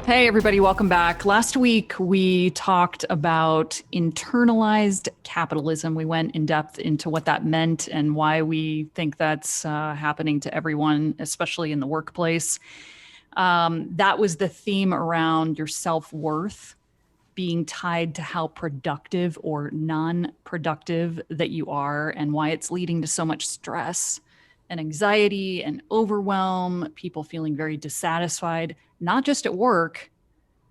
Hey, everybody, welcome back. Last week, we talked about internalized capitalism. We went in depth into what that meant and why we think that's happening to everyone, especially in the workplace. That was the theme around your self-worth being tied to how productive or non-productive that you are and why it's leading to so much stress and anxiety and overwhelm, people feeling very dissatisfied, not just at work,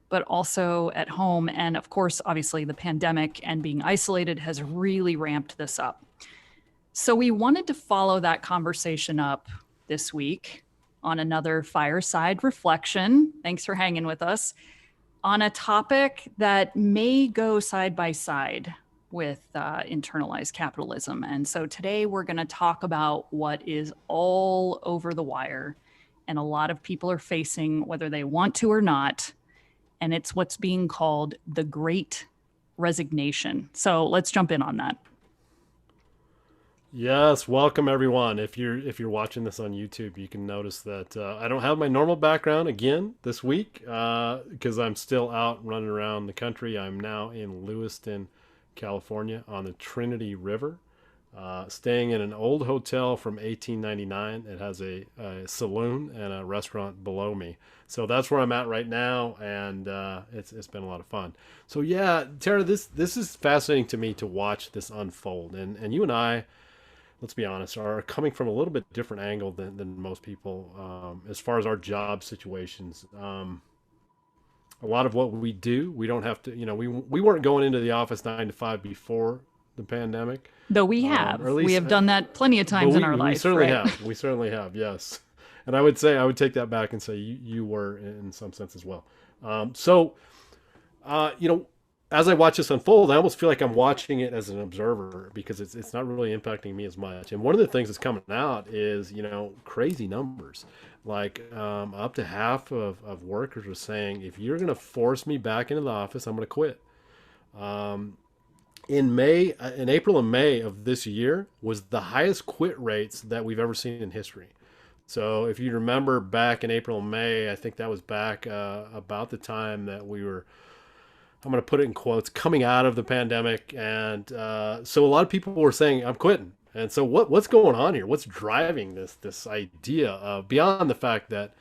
but also at home. And of course, obviously, the pandemic and being isolated has really ramped this up. So we wanted to follow that conversation up this week on another Fireside Reflection. Thanks for hanging with us on a topic that may go side by side with internalized capitalism. And so today we're going to talk about what is all over the wire and a lot of people are facing, whether they want to or not. And it's what's being called the Great Resignation. So let's jump in on that. Yes, welcome everyone. If you're watching this on YouTube, you can notice that I don't have my normal background again this week because I'm still out running around the country. I'm now in Lewiston, California, on the Trinity River, staying in an old hotel from 1899. It has a saloon and a restaurant below me, so that's where I'm at right now, and it's been a lot of fun. So yeah, Tara, this is fascinating to me to watch this unfold, and you and I, let's be honest, are coming from a little bit different angle than most people as far as our job situations. A lot of what we do, we don't have to, we weren't going into the office 9 to 5 before the pandemic, Though we or at have. We least, have done that plenty of but times in our we life, certainly right? have. We certainly have, yes. And I would say, I would take that back and say you were in some sense as well. So, you know, as I watch this unfold, I almost feel like I'm watching it as an observer because it's not really impacting me as much. And one of the things that's coming out is, crazy numbers. Like up to half of workers are saying, if you're going to force me back into the office, I'm going to quit. Um, in April and May of this year was the highest quit rates that we've ever seen in history. So if you remember back in April and May, I think that was back about the time that we were, I'm going to put it in quotes, coming out of the pandemic. And so a lot of people were saying, I'm quitting. And so what's going on here? What's driving this idea of, beyond the fact that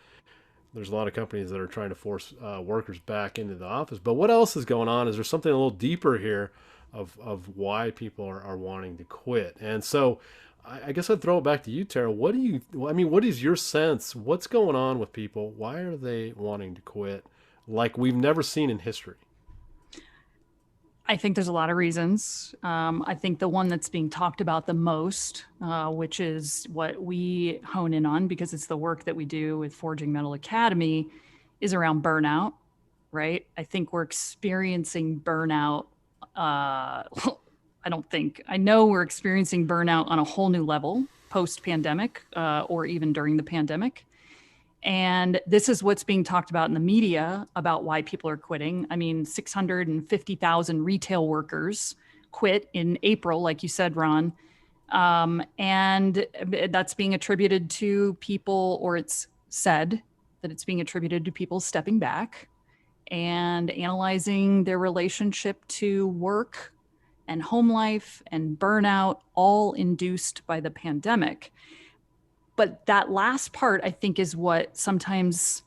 there's a lot of companies that are trying to force workers back into the office, but what else is going on? Is there something a little deeper here of why people are wanting to quit? And so I guess I'd throw it back to you, Tara. What is your sense? What's going on with people? Why are they wanting to quit like we've never seen in history? I think there's a lot of reasons. I think the one that's being talked about the most, which is what we hone in on because it's the work that we do with Forging Mettle Academy, is around burnout, right? I think we're experiencing burnout. I don't think, I know we're experiencing burnout on a whole new level post pandemic or even during the pandemic. And this is what's being talked about in the media about why people are quitting. I mean, 650,000 retail workers quit in April, like you said, Ron. And that's being attributed to people, or it's said that it's being attributed to people stepping back and analyzing their relationship to work and home life and burnout, all induced by the pandemic. But that last part, I think, is what sometimes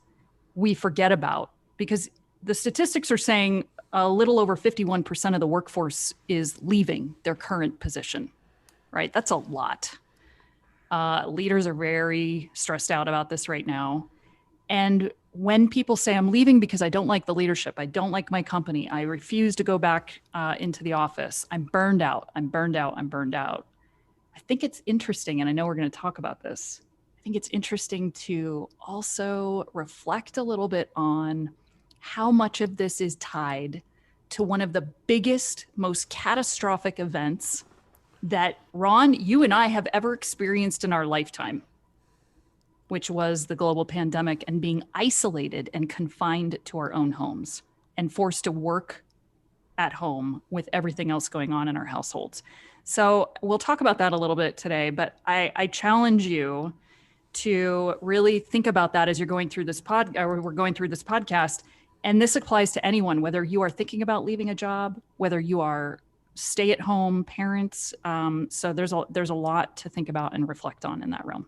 we forget about because the statistics are saying a little over 51% of the workforce is leaving their current position, right? That's a lot. Leaders are very stressed out about this right now. And when people say, I'm leaving because I don't like the leadership, I don't like my company, I refuse to go back into the office, I'm burned out, I'm burned out, I'm burned out. I think it's interesting, and I know we're going to talk about this. I think it's interesting to also reflect a little bit on how much of this is tied to one of the biggest, most catastrophic events that, Ron, you and I have ever experienced in our lifetime, which was the global pandemic and being isolated and confined to our own homes and forced to work at home with everything else going on in our households. So we'll talk about that a little bit today, but I challenge you to really think about that as you're going through this we're going through this podcast And this applies to anyone, whether you are thinking about leaving a job, whether you are stay-at-home parents. So there's a lot to think about and reflect on in that realm.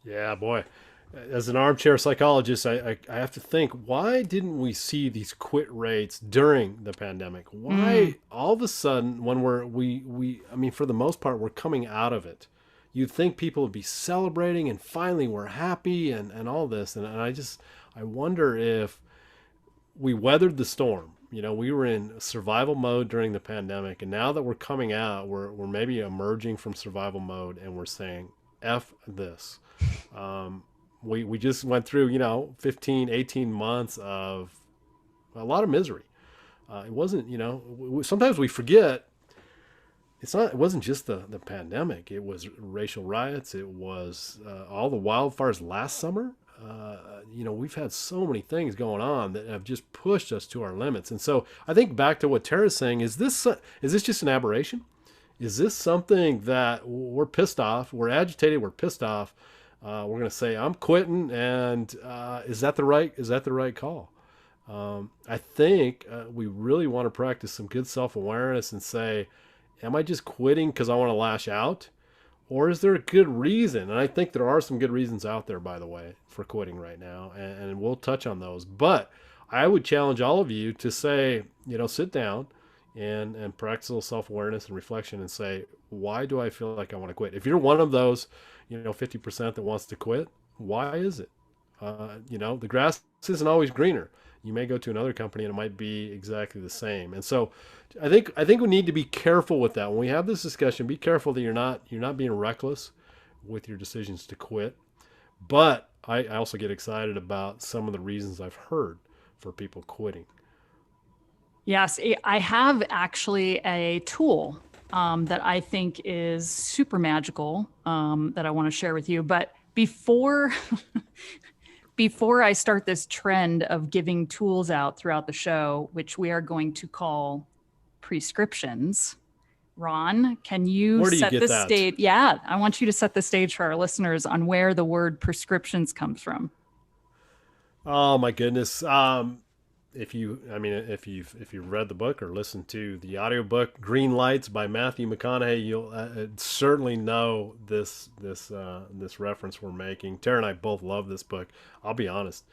Yeah, boy. As an armchair psychologist, I have to think, why didn't we see these quit rates during the pandemic? Mm, Why all of a sudden, when I mean, for the most part, we're coming out of it. You'd think people would be celebrating and finally we're happy and all this. And I wonder if we weathered the storm. You know, we were in survival mode during the pandemic. And now that we're coming out, we're maybe emerging from survival mode and we're saying, F this. Um, we just went through, 15, 18 months of a lot of misery. It wasn't, sometimes we forget it wasn't just the pandemic. It was racial riots. It was all the wildfires last summer. We've had so many things going on that have just pushed us to our limits. And so I think back to what Tara's saying, is this just an aberration? Is this something that we're pissed off? We're agitated. We're pissed off. We're going to say, I'm quitting. And is that the right call? I think we really want to practice some good self-awareness and say, am I just quitting because I want to lash out? Or is there a good reason? And I think there are some good reasons out there, by the way, for quitting right now. And we'll touch on those. But I would challenge all of you to say, sit down and practice a little self-awareness and reflection and say, why do I feel like I want to quit? If you're one of those, 50% that wants to quit, why is it? The grass isn't always greener. You may go to another company and it might be exactly the same. And so I think we need to be careful with that. When we have this discussion, be careful that you're not being reckless with your decisions to quit. But I also get excited about some of the reasons I've heard for people quitting. yes, I have actually a tool that I think is super magical that I want to share with you. But before I start this trend of giving tools out throughout the show, which we are going to call prescriptions, Ron, can you Where do you set get the that? stage? Yeah, I want you to set the stage for our listeners on where the word prescriptions comes from. Oh my goodness. If you've read the book or listened to the audiobook Green Lights by Matthew McConaughey, you'll certainly know this reference we're making. Tara and I both love this book. I'll be honest.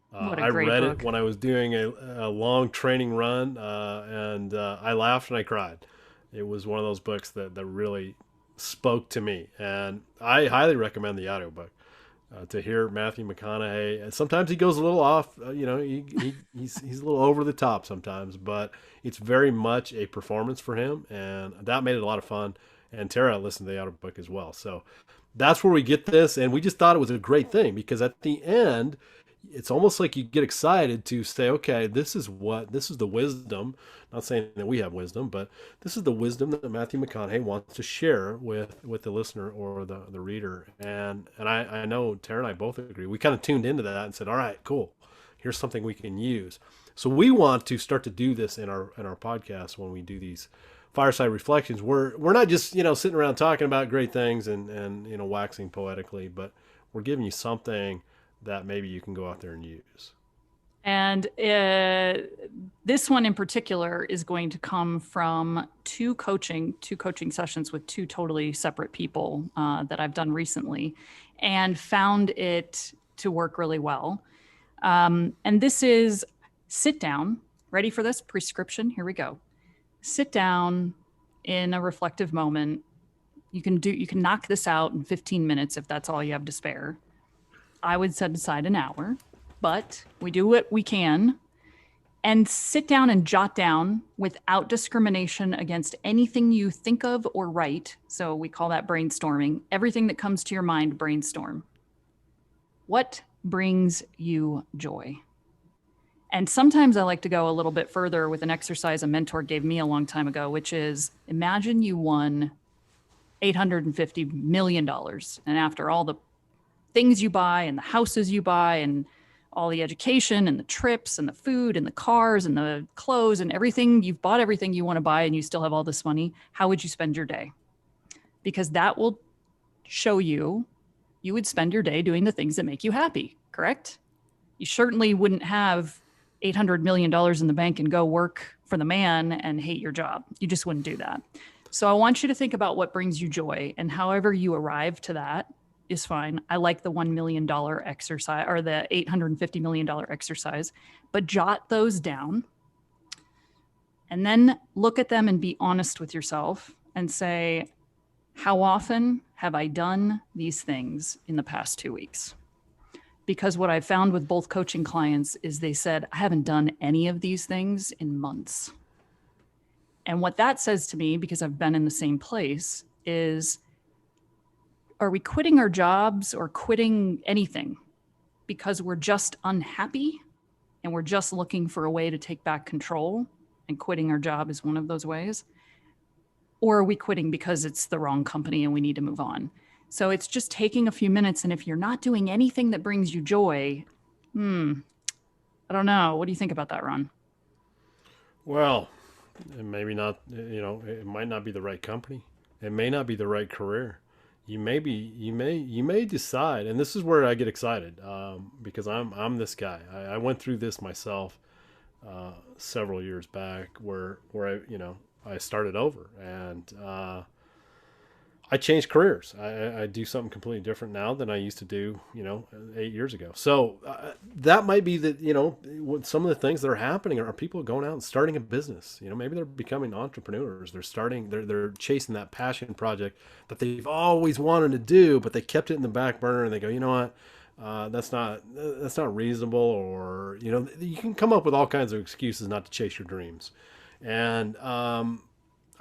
What a I great read it book. when I was doing a long training run, and I laughed and I cried. It was one of those books that really spoke to me, and I highly recommend the audiobook to hear Matthew McConaughey. And sometimes he goes a little off. He's a little over the top sometimes, but it's very much a performance for him, and that made it a lot of fun. And Tara listened to the audiobook as well, so that's where we get this. And we just thought it was a great thing because at the end, it's almost like you get excited to say, okay, this is the wisdom. Not saying that we have wisdom, but this is the wisdom that Matthew McConaughey wants to share with the listener or the reader. And I know Tara and I both agree. We kind of tuned into that and said, all right, cool. Here's something we can use. So we want to start to do this in our podcast when we do these fireside reflections. We're not just sitting around talking about great things and waxing poetically, but we're giving you something that maybe you can go out there and use. And this one in particular is going to come from two coaching sessions with two totally separate people that I've done recently and found it to work really well. And this is sit down, ready for this prescription? Here we go. Sit down in a reflective moment. You can knock this out in 15 minutes if that's all you have to spare. I would set aside an hour, but we do what we can and sit down and jot down without discrimination against anything you think of or write. So we call that brainstorming. Everything that comes to your mind, brainstorm. What brings you joy? And sometimes I like to go a little bit further with an exercise a mentor gave me a long time ago, which is imagine you won $850 million. And after all the things you buy and the houses you buy and all the education and the trips and the food and the cars and the clothes and everything, you've bought everything you want to buy and you still have all this money, how would you spend your day? Because that will show you would spend your day doing the things that make you happy, correct? You certainly wouldn't have $800 million in the bank and go work for the man and hate your job. You just wouldn't do that. So I want you to think about what brings you joy, and however you arrive to that is fine. I like the $1 million exercise or the $850 million exercise, but jot those down and then look at them and be honest with yourself and say, how often have I done these things in the past 2 weeks? Because what I found with both coaching clients is they said, I haven't done any of these things in months. And what that says to me, because I've been in the same place, is, are we quitting our jobs or quitting anything because we're just unhappy and we're just looking for a way to take back control, and quitting our job is one of those ways? Or are we quitting because it's the wrong company and we need to move on? So it's just taking a few minutes. And if you're not doing anything that brings you joy, I don't know. What do you think about that, Ron? Well, maybe not, it might not be the right company. It may not be the right career. You may decide, and this is where I get excited, because I'm this guy. I went through this myself several years back, where I started over, and I changed careers. I do something completely different now than I used to do, 8 years ago. So that might be that, what some of the things that are happening are people going out and starting a business. Maybe they're becoming entrepreneurs. They're chasing that passion project that they've always wanted to do, but they kept it in the back burner, and they go, you know what? That's not reasonable, or you can come up with all kinds of excuses not to chase your dreams. And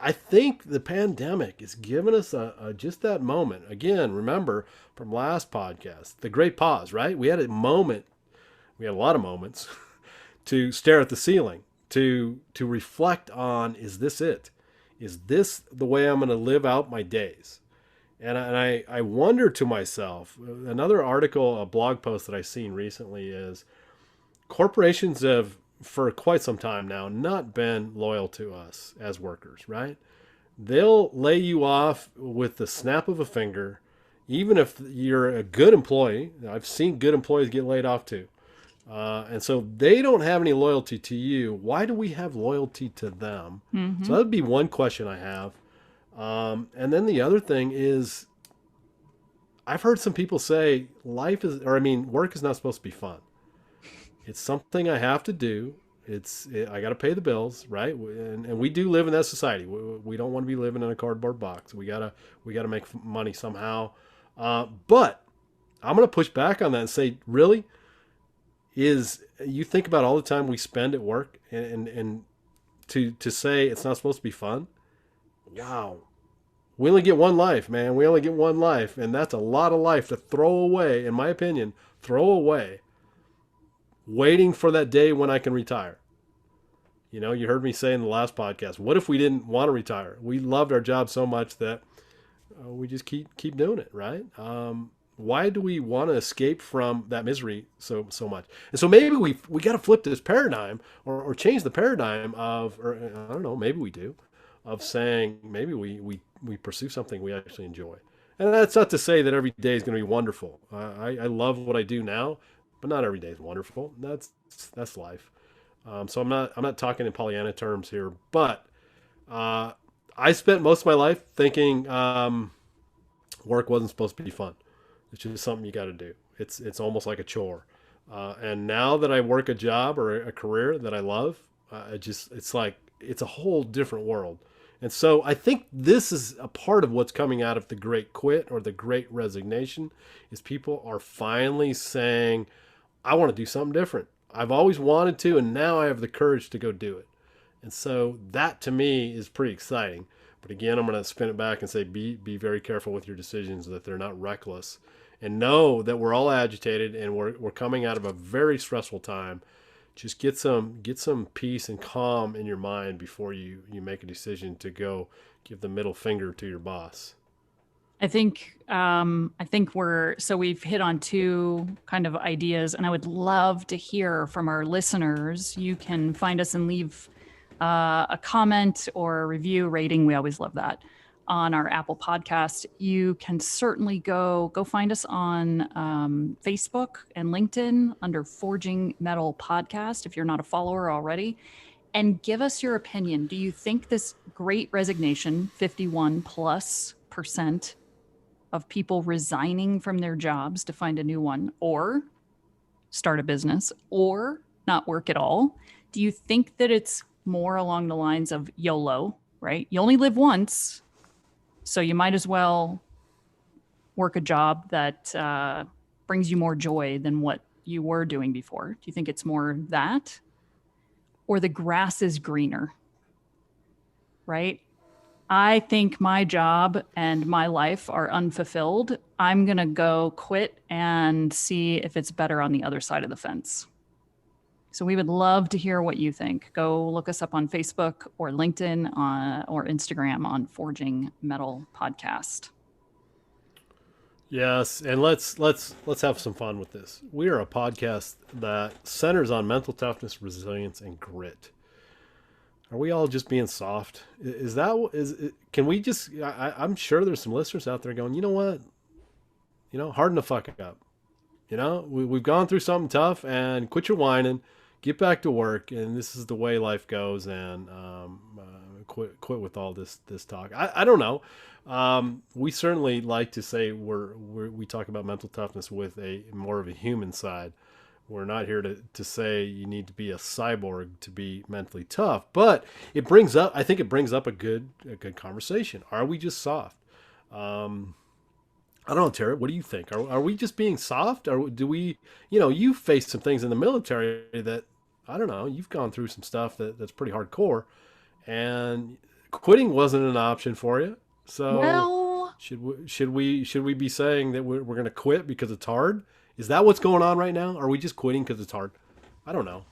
I think the pandemic has given us just that moment. Again, remember from last podcast, the great pause, right? We had a moment, we had a lot of moments to stare at the ceiling, to reflect on, is this it? Is this the way I'm going to live out my days? And I wonder to myself, another article, a blog post that I've seen recently is, corporations have, for quite some time now, not been loyal to us as workers, right? They'll lay you off with the snap of a finger, even if you're a good employee. I've seen good employees get laid off too. And so they don't have any loyalty to you. Why do we have loyalty to them? Mm-hmm. So that would be one question I have. And then the other thing is, I've heard some people say work is not supposed to be fun. It's something I have to do. I got to pay the bills, right? And we do live in that society. We don't want to be living in a cardboard box. We gotta make money somehow. But I'm gonna push back on that and say, really, you think about all the time we spend at work, and to say it's not supposed to be fun. Wow. We only get one life, man. We only get one life, and that's a lot of life to throw away, in my opinion, waiting for that day when I can retire. You heard me say in the last podcast, what if we didn't want to retire? We loved our job so much that we just keep doing it, right? Why do we want to escape from that misery so much? And so maybe we got to flip this paradigm, or change the paradigm or I don't know, maybe we do, of saying maybe we pursue something we actually enjoy. And that's not to say that every day is going to be wonderful. I love what I do now, but not every day is wonderful. That's life. So I'm not talking in Pollyanna terms here, but I spent most of my life thinking work wasn't supposed to be fun. It's just something you got to do. It's almost like a chore. And now that I work a job or a career that I love, it's like it's a whole different world. And so I think this is a part of what's coming out of the great quit or the great resignation, is people are finally saying, I want to do something different. I've always wanted to, and now I have the courage to go do it. And so that to me is pretty exciting. But again, I'm going to spin it back and say, be very careful with your decisions, that they're not reckless, and know that we're all agitated and we're coming out of a very stressful time. Just get some peace and calm in your mind before you make a decision to go give the middle finger to your boss. I think we've hit on two kind of ideas, and I would love to hear from our listeners. You can find us and leave a comment or a review rating. We always love that on our Apple podcast, you can certainly go find us on Facebook and LinkedIn under Forging Mettle Podcast if you're not a follower already, and give us your opinion. Do you think this great resignation, 51 plus percent of people resigning from their jobs to find a new one, or start a business, or not work at all, do you think that it's more along the lines of YOLO, right? You only live once, so you might as well work a job that brings you more joy than what you were doing before? Do you think it's more that? Or the grass is greener, right? I think my job and my life are unfulfilled. I'm going to go quit and see if it's better on the other side of the fence. So we would love to hear what you think. Go look us up on Facebook or LinkedIn or Instagram on Forging Mettle Podcast. Yes, and let's have some fun with this. We are a podcast that centers on mental toughness, resilience, and grit. Are we all just being soft? Can we just? I'm sure there's some listeners out there going, you know what? Harden the fuck up. We've gone through something tough, and quit your whining, get back to work, and this is the way life goes. And quit with all this talk. I don't know. We certainly like to say we talk about mental toughness with a more of a human side. We're not here to say you need to be a cyborg to be mentally tough, but I think it brings up a good conversation. Are we just soft? I don't know, Tara, what do you think? Are we just being soft? Or do we, you faced some things in the military that, I don't know, you've gone through some stuff that's pretty hardcore, and quitting wasn't an option for you. So well, should we be saying that we're going to quit because it's hard? Is that what's going on right now? Are we just quitting because it's hard? I don't know.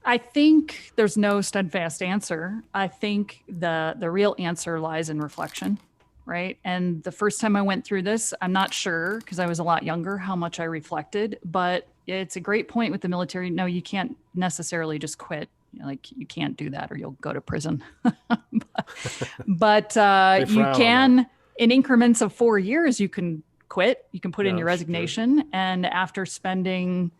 I think there's no steadfast answer. I think the real answer lies in reflection, right? And the first time I went through this, I'm not sure because I was a lot younger how much I reflected, but it's a great point with the military. No, you can't necessarily just quit. You can't do that or you'll go to prison. but you can, in increments of 4 years, you can quit. You can put in your resignation. And after spending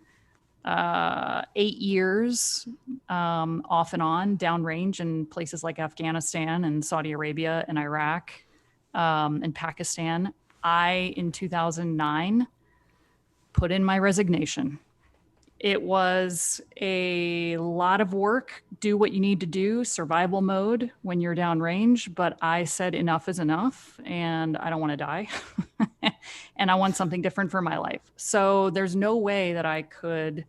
8 years off and on downrange in places like Afghanistan and Saudi Arabia and Iraq and Pakistan, I, in 2009, put in my resignation. It was a lot of work, do what you need to do, survival mode when you're downrange. But I said enough is enough and I don't want to die. And I want something different for my life. So there's no way that I could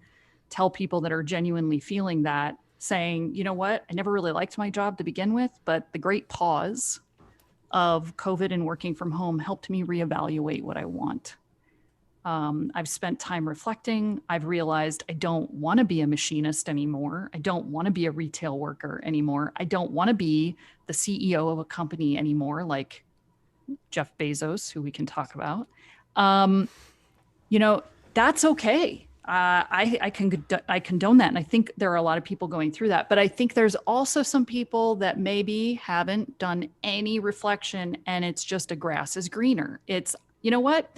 tell people that are genuinely feeling that, saying, you know what, I never really liked my job to begin with, but the great pause of COVID and working from home helped me reevaluate what I want. I've spent time reflecting. I've realized I don't want to be a machinist anymore. I don't want to be a retail worker anymore. I don't want to be the CEO of a company anymore, like Jeff Bezos, who we can talk about. That's okay. I condone that. And I think there are a lot of people going through that. But I think there's also some people that maybe haven't done any reflection and it's just a grass is greener. It's, you know what?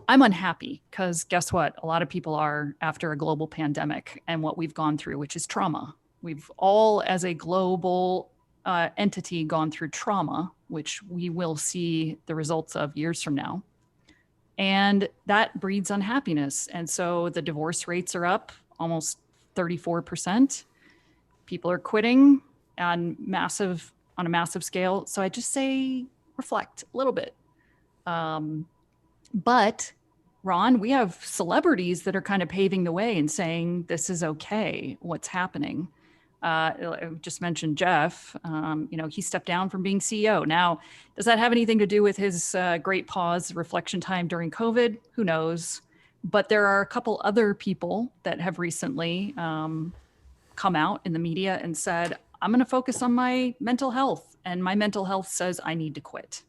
I'm unhappy because guess what? A lot of people are after a global pandemic and what we've gone through, which is trauma. We've all, as a global entity, gone through trauma, which we will see the results of years from now. And that breeds unhappiness. And so the divorce rates are up almost 34%. People are quitting on a massive scale. So I just say reflect a little bit. But Ron, we have celebrities that are kind of paving the way and saying, this is okay, what's happening. I just mentioned Jeff, he stepped down from being CEO. Now, does that have anything to do with his great pause, reflection time during COVID? Who knows? But there are a couple other people that have recently come out in the media and said, I'm going to focus on my mental health. And my mental health says I need to quit.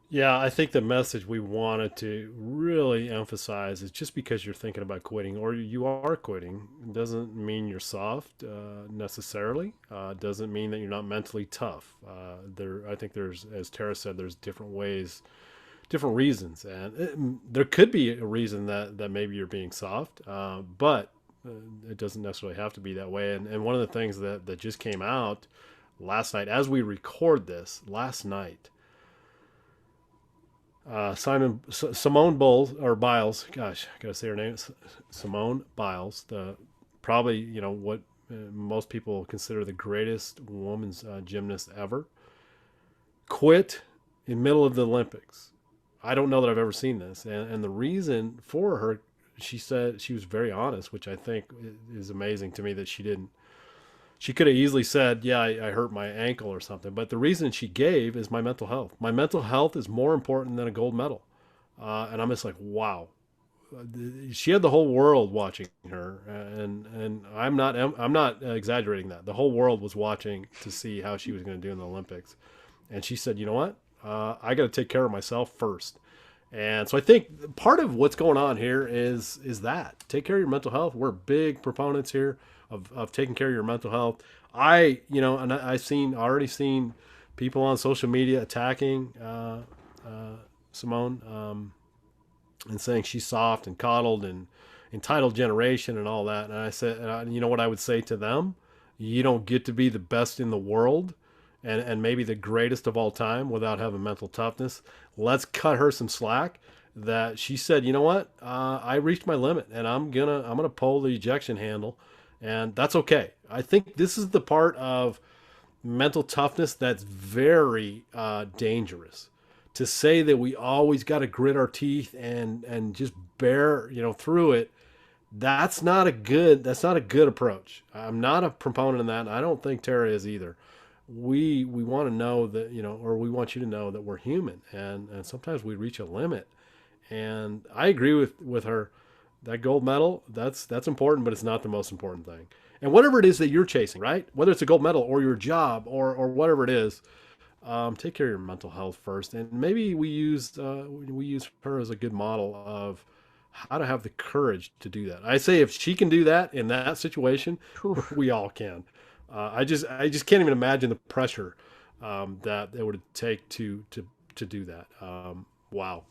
Yeah, I think the message we wanted to really emphasize is just because you're thinking about quitting or you are quitting doesn't mean you're soft necessarily. Doesn't mean that you're not mentally tough. I think there's, as Tara said, there's different ways, different reasons, and there could be a reason that maybe you're being soft, but it doesn't necessarily have to be that way. And one of the things that just came out last night, as we record this last night, Simone Bowles or Biles, gosh, I gotta say her name, Simone Biles, the probably what most people consider the greatest women's gymnast ever, quit in the middle of the Olympics. I don't know that I've ever seen this, and the reason for her, she said she was very honest, which I think is amazing to me that she didn't. She could have easily said, "Yeah, I hurt my ankle or something," but the reason she gave is my mental health. My mental health is more important than a gold medal, and I'm just like, wow. She had the whole world watching her, and I'm not exaggerating that. The whole world was watching to see how she was going to do in the Olympics, and she said, "You know what? I got to take care of myself first." And so I think part of what's going on here is that take care of your mental health. We're big proponents here of taking care of your mental health. And I've already seen people on social media attacking Simone, and saying she's soft and coddled and entitled generation and all that. And I said, you know what I would say to them? You don't get to be the best in the world and maybe the greatest of all time without having mental toughness. Let's cut her some slack. That she said, you know what, I reached my limit, and I'm gonna pull the ejection handle, and that's okay. I think this is the part of mental toughness that's very dangerous. To say that we always got to grit our teeth and just bear through it, that's not a good approach. I'm not a proponent of that, and I don't think Tara is either. We want to know that or we want you to know that we're human, and sometimes we reach a limit. And I agree with her. That gold medal, that's important, but it's not the most important thing. And whatever it is that you're chasing, right? Whether it's a gold medal or your job or whatever it is, take care of your mental health first. And maybe we use her as a good model of how to have the courage to do that. I say if she can do that in that situation, Oof. we all can. I just can't even imagine the pressure that it would take to do that. Wow.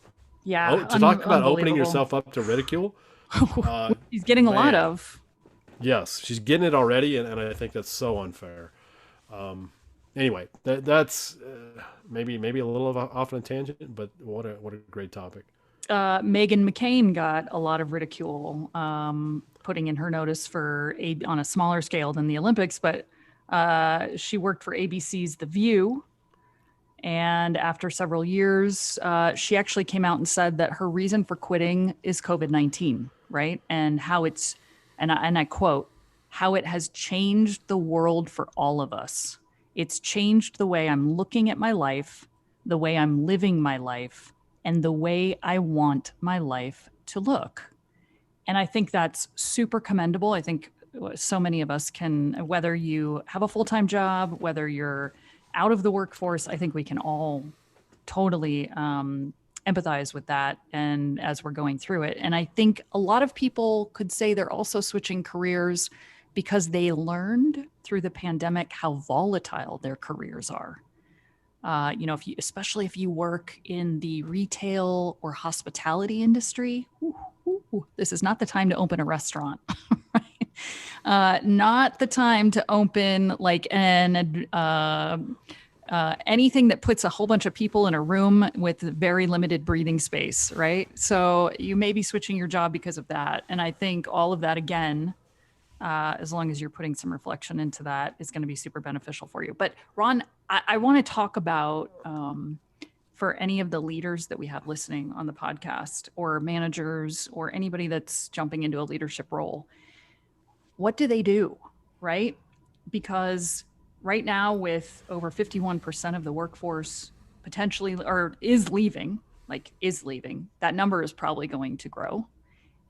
Yeah, Oh, to talk about opening unbelievable. yourself up to ridicule. He's getting a lot Man, of. yes, she's getting it already, and I think that's so unfair. Anyway, that's maybe a little off on a tangent, but what a great topic. Megan McCain got a lot of ridicule, putting in her notice on a smaller scale than the Olympics, but she worked for ABC's The View. And after several years, she actually came out and said that her reason for quitting is COVID-19, right? And how and I quote, how it has changed the world for all of us. It's changed the way I'm looking at my life, the way I'm living my life, and the way I want my life to look. And I think that's super commendable. I think so many of us can, whether you have a full time job, whether you're out of the workforce, I think we can all totally empathize with that. And as we're going through it, and I think a lot of people could say they're also switching careers because they learned through the pandemic how volatile their careers are. Especially if you work in the retail or hospitality industry, this is not the time to open a restaurant. Right? Not the time to open like anything that puts a whole bunch of people in a room with very limited breathing space, right? So you may be switching your job because of that. And I think all of that, again, as long as you're putting some reflection into that, is going to be super beneficial for you. But Ron, I want to talk about for any of the leaders that we have listening on the podcast, or managers, or anybody that's jumping into a leadership role. What do they do, right? Because right now, with over 51% of the workforce potentially or is leaving, that number is probably going to grow.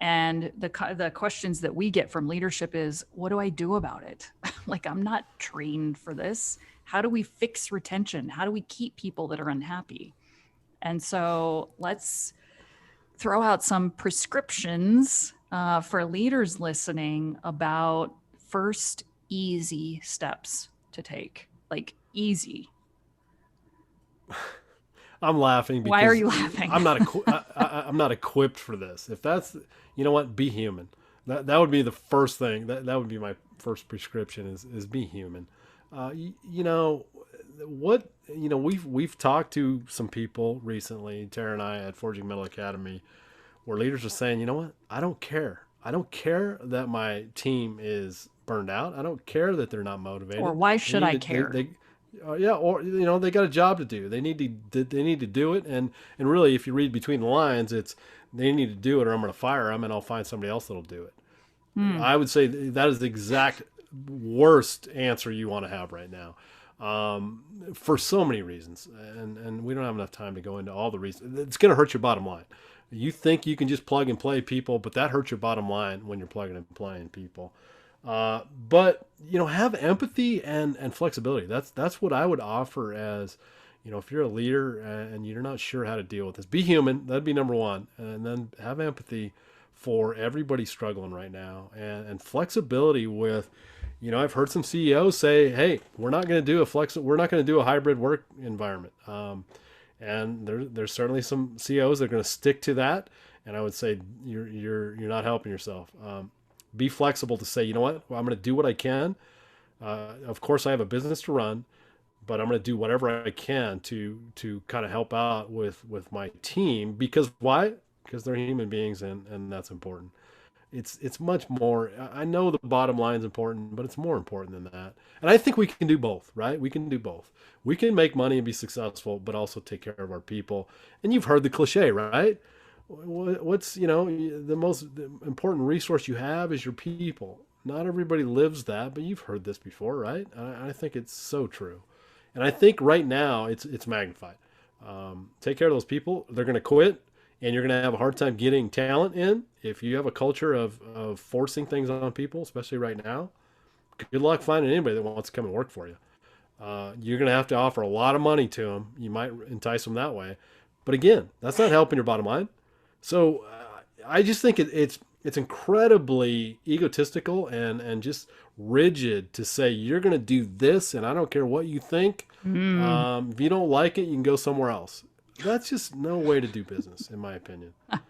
And the questions that we get from leadership is, what do I do about it? Like, I'm not trained for this. How do we fix retention? How do we keep people that are unhappy? And so let's throw out some prescriptions for leaders listening about first easy steps to take, like easy. I'm laughing Why are because you laughing? I'm not equipped for this. If that's, you know what, be human. That would be the first thing. That would be my first prescription is be human. You know what? You know, we've talked to some people recently, Tara and I at Forging Mettle Academy, where leaders are saying, you know what, I don't care. I don't care that my team is burned out. I don't care that they're not Or motivated. why They should need I to care? yeah, or you know, they got a job to do. They need to do it. And really, if you read between the lines, it's they need to do it, or I'm going to fire them, and I'll find somebody else that'll do it. Hmm. I would say that is the exact worst answer you want to have right now, for so many reasons, and we don't have enough time to go into all the reasons. It's going to hurt your bottom line. You think you can just plug and play people, but that hurts your bottom line when you're plugging and playing people. But you know, have empathy and flexibility. That's what I would offer as, you know, if you're a leader and you're not sure how to deal with this, be human. That'd be number one, and then have empathy for everybody struggling right now, and flexibility with, you know, I've heard some CEOs say, "Hey, we're not going to do we're not going to do a hybrid work environment." And there's certainly some CEOs that are going to stick to that. And I would say you're not helping yourself. Be flexible to say, you know what, well, I'm going to do what I can. Of course, I have a business to run, but I'm going to do whatever I can to kind of help out with my team, because why? Because they're human beings, and that's important. It's much more. I know the bottom line is important, but it's more important than that. And I think we can do both, right? We can do both. We can make money and be successful, but also take care of our people. And you've heard the cliche, right? What's, you know, the most important resource you have is your people. Not everybody lives that, but you've heard this before, right? I think it's so true. And I think right now it's magnified. Take care of those people. They're going to quit, and you're going to have a hard time getting talent in. If you have a culture of forcing things on people, especially right now, good luck finding anybody that wants to come and work for you. You're going to have to offer a lot of money to them. You might entice them that way. But again, that's not helping your bottom line. So I just think it's incredibly egotistical and just rigid to say you're going to do this, and I don't care what you think. Mm. If you don't like it, you can go somewhere else. That's just no way to do business, in my opinion. I'd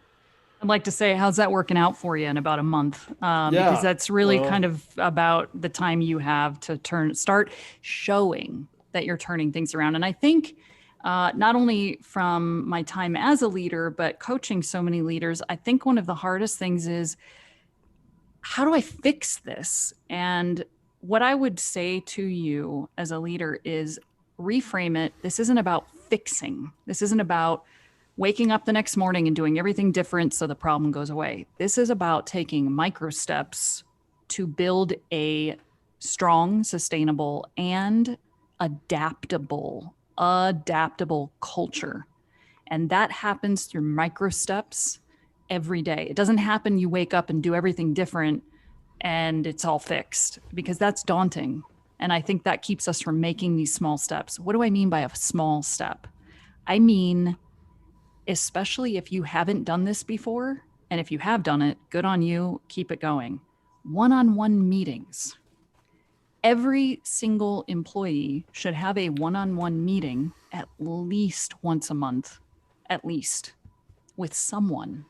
like to say, how's that working out for you in about a month? Because Yeah. that's really kind Well, of about the time you have to start showing that you're turning things around. And I think not only from my time as a leader, but coaching so many leaders, I think one of the hardest things is, how do I fix this? And what I would say to you as a leader is reframe it. This isn't about fixing. This isn't about waking up the next morning and doing everything different so the problem goes away. This is about taking micro steps to build a strong, sustainable, and adaptable culture. And that happens through micro steps every day. It doesn't happen you wake up and do everything different and it's all fixed, because that's daunting. And I think that keeps us from making these small steps. What do I mean by a small step? I mean, especially if you haven't done this before, and if you have done it, good on you, keep it going. One on one meetings. Every single employee should have a one on one meeting at least once a month, at least, with someone.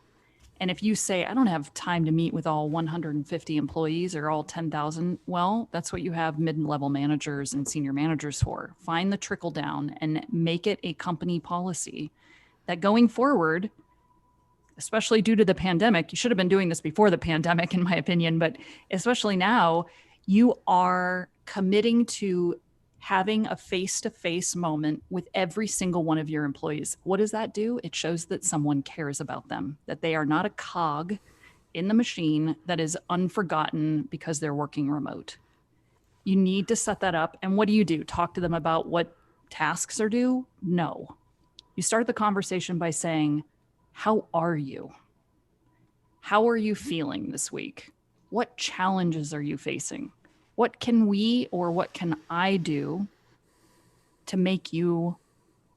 And if you say, I don't have time to meet with all 150 employees or all 10,000, well, that's what you have mid level managers and senior managers for. Find the trickle down and make it a company policy that going forward, especially due to the pandemic, you should have been doing this before the pandemic, in my opinion, but especially now, you are committing to having a face to face moment with every single one of your employees. What does that do? It shows that someone cares about them, that they are not a cog in the machine that is unforgotten because they're working remote. You need to set that up. And what do? Talk to them about what tasks are due? No. You start the conversation by saying, how are you? How are you feeling this week? What challenges are you facing? What can we or what can I do to make you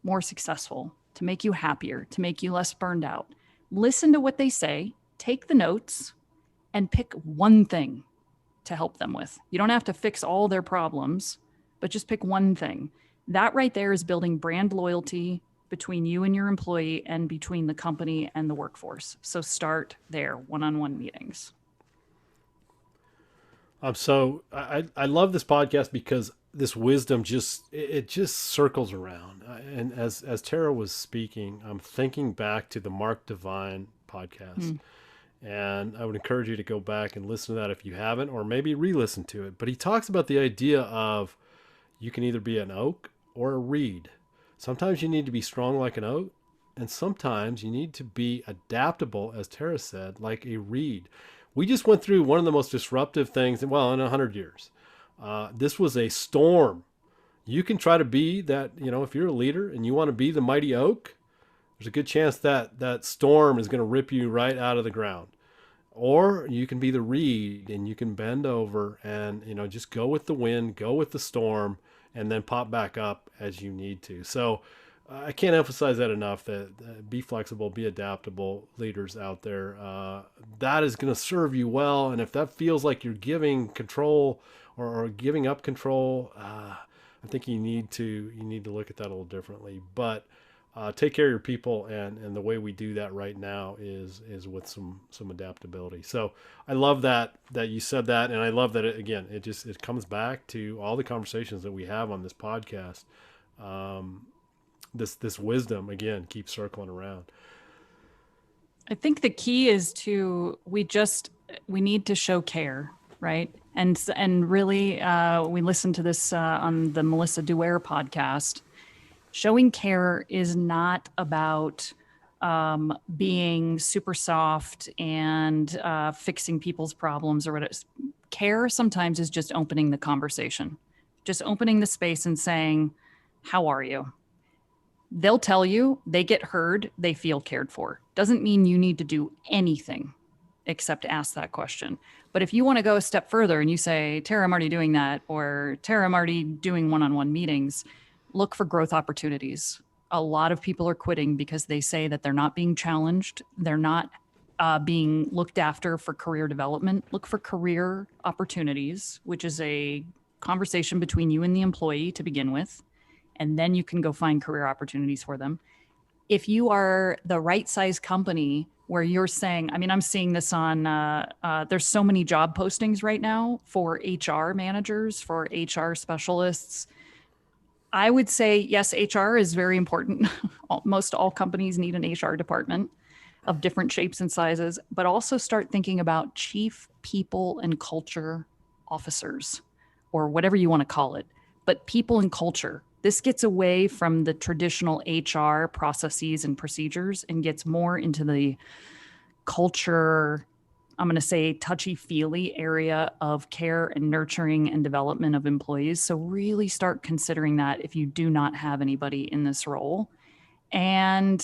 more successful? to make you happier, to make you less burned out. Listen to what they say, take the notes, and pick one thing to help them with. You don't have to fix all their problems, but just pick one thing. That right there is building brand loyalty between you and your employee and between the company and the workforce. So start there, one-on-one meetings. So I love this podcast because this wisdom just circles around. And as Tara was speaking, I'm thinking back to the Mark Divine podcast. And I would encourage you to go back and listen to that if you haven't, or maybe re-listen to it. But he talks about the idea of you can either be an oak or a reed. Sometimes you need to be strong like an oak, and sometimes you need to be adaptable, as Tara said, like a reed. We just went through one of the most disruptive things, well, in 100 years. This was a storm. You can try to be that, if you're a leader and you want to be the mighty oak, there's a good chance that storm is going to rip you right out of the ground. Or you can be the reed and you can bend over and, just go with the wind, go with the storm, and then pop back up as you need to. So I can't emphasize that enough, that be flexible, be adaptable, leaders out there. That is going to serve you well. And if that feels like you're giving control or giving up control, I think you need to look at that a little differently. But take care of your people, and the way we do that right now is with some adaptability. So I love that you said that, and I love that it comes back to all the conversations that we have on this podcast. This wisdom again keeps circling around. I think the key is we need to show care, right? And really, we listened to this on the Melissa Duer podcast. Showing care is not about being super soft and fixing people's problems or whatever. Care sometimes is just opening the conversation, just opening the space and saying, "How are you?" They'll tell you, they get heard, they feel cared for. Doesn't mean you need to do anything except ask that question. But if you want to go a step further and you say, "Tara, I'm already doing that," or "Tara, I'm already doing one-on-one meetings," look for growth opportunities. A lot of people are quitting because they say that they're not being challenged. They're not being looked after for career development. Look for career opportunities, which is a conversation between you and the employee to begin with. And then you can go find career opportunities for them. If you are the right size company where you're saying, I'm seeing this on, there's so many job postings right now for HR managers, for HR specialists. I would say, yes, HR is very important. Most all companies need an HR department of different shapes and sizes, but also start thinking about chief people and culture officers, or whatever you want to call it, but people and culture. This gets away from the traditional HR processes and procedures and gets more into the culture, I'm going to say touchy-feely area of care and nurturing and development of employees. So really start considering that if you do not have anybody in this role. And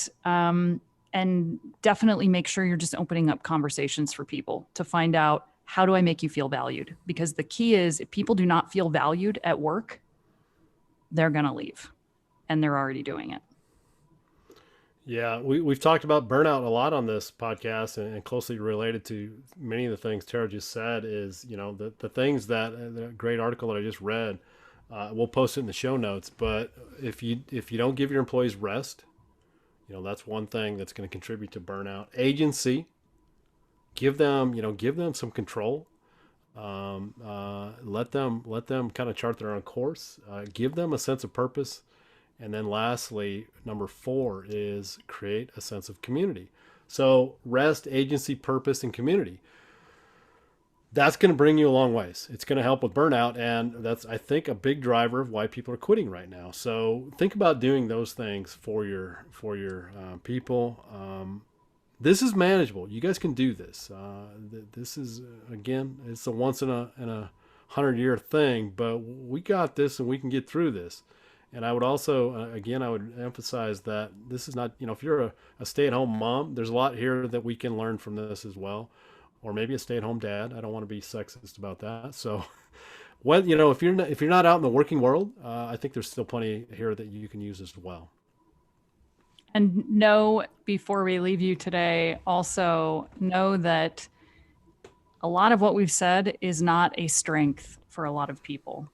definitely make sure you're just opening up conversations for people to find out, how do I make you feel valued? Because the key is, if people do not feel valued at work, they're going to leave, and they're already doing it. Yeah, we've talked about burnout a lot on this podcast, and closely related to many of the things Tara just said is, the things that the great article that I just read, we'll post it in the show notes. But if you don't give your employees rest, that's one thing that's going to contribute to burnout. Agency, give them some control. Let them kind of chart their own course. Give them a sense of purpose. And then lastly, number 4 is create a sense of community. So rest, agency, purpose, and community. That's going to bring you a long ways. It's going to help with burnout. And that's, I think, a big driver of why people are quitting right now. So think about doing those things for your people. This is manageable. You guys can do this. This is, again, it's a once in a 100-year thing, but we got this and we can get through this. And I would also, again, I would emphasize that this is not, if you're a stay-at-home mom, there's a lot here that we can learn from this as well. Or maybe a stay-at-home dad. I don't want to be sexist about that. So, if you're not out in the working world, I think there's still plenty here that you can use as well. And know before we leave you today, also know that a lot of what we've said is not a strength for a lot of people,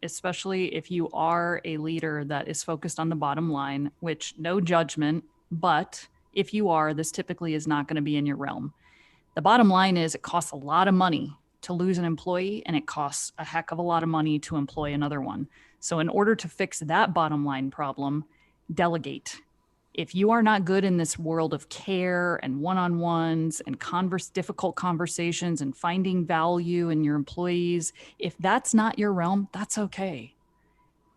especially if you are a leader that is focused on the bottom line, which no judgment, but if you are, this typically is not going to be in your realm. The bottom line is it costs a lot of money to lose an employee, and it costs a heck of a lot of money to employ another one. So, in order to fix that bottom line problem, delegate. If you are not good in this world of care and one-on-ones and difficult conversations and finding value in your employees, if that's not your realm, that's okay.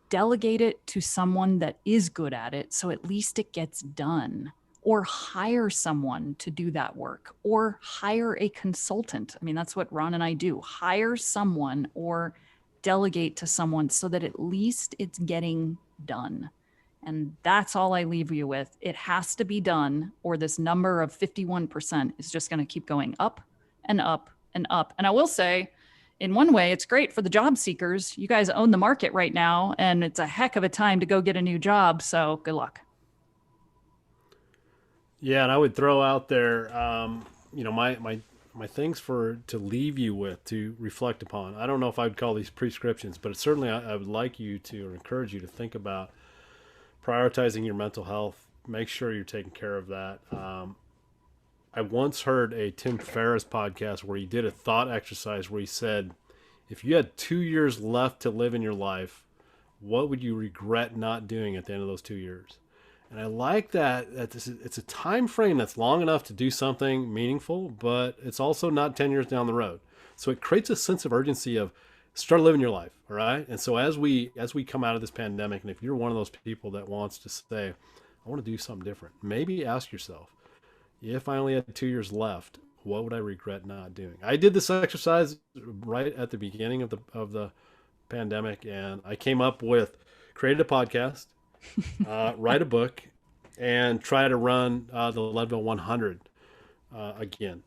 Delegate it to someone that is good at it, so at least it gets done. Or hire someone to do that work, or hire a consultant. I mean, that's what Ron and I do. Hire someone or delegate to someone so that at least it's getting done. And that's all I leave you with. It has to be done, or this number of 51% is just going to keep going up and up and up. And I will say, in one way, it's great for the job seekers. You guys own the market right now, and it's a heck of a time to go get a new job. So good luck. Yeah, and I would throw out there, my things to leave you with, to reflect upon. I don't know if I'd call these prescriptions, but certainly I would like you to, or encourage you to think about prioritizing your mental health. Make sure you're taking care of that. I once heard a Tim Ferriss podcast where he did a thought exercise where he said, if you had 2 years left to live in your life, what would you regret not doing at the end of those 2 years? And I like that it's a time frame that's long enough to do something meaningful, but it's also not 10 years down the road. So it creates a sense of urgency of start living your life. All right. And so as we come out of this pandemic, and if you're one of those people that wants to say, I want to do something different, maybe ask yourself, if I only had 2 years left, what would I regret not doing? I did this exercise right at the beginning of the pandemic, and I came up with created a podcast, write a book, and try to run the Leadville 100 again.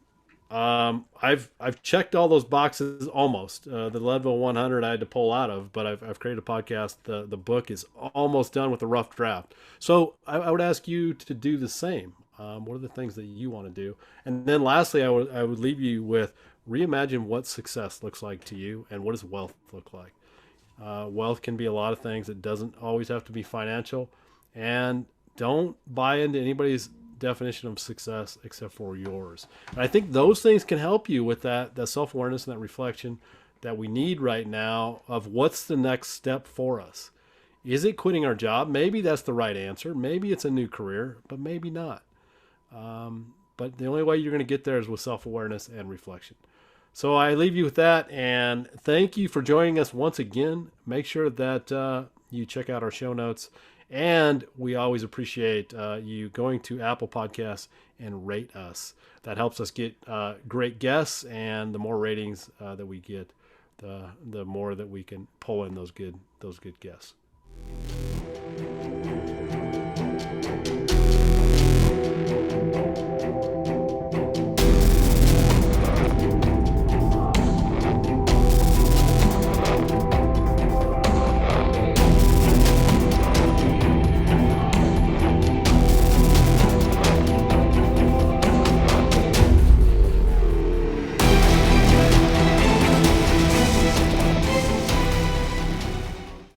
I've checked all those boxes almost. The Leadville 100 I had to pull out of, but I've created a podcast. The book is almost done with a rough draft. So I would ask you to do the same. What are the things that you want to do? And then lastly, I would leave you with reimagine what success looks like to you, and what does wealth look like. Wealth can be a lot of things. It doesn't always have to be financial. And don't buy into anybody's definition of success except for yours. And I think those things can help you with that self-awareness and that reflection that we need right now of what's the next step for us. Is it quitting our job? Maybe that's the right answer. Maybe it's a new career, but maybe not. But the only way you're going to get there is with self-awareness and reflection. So I leave you with that, and thank you for joining us once again. Make sure that you check out our show notes, and we always appreciate you going to Apple Podcasts and rate us. That helps us get great guests, and the more ratings that we get, the more that we can pull in those good guests.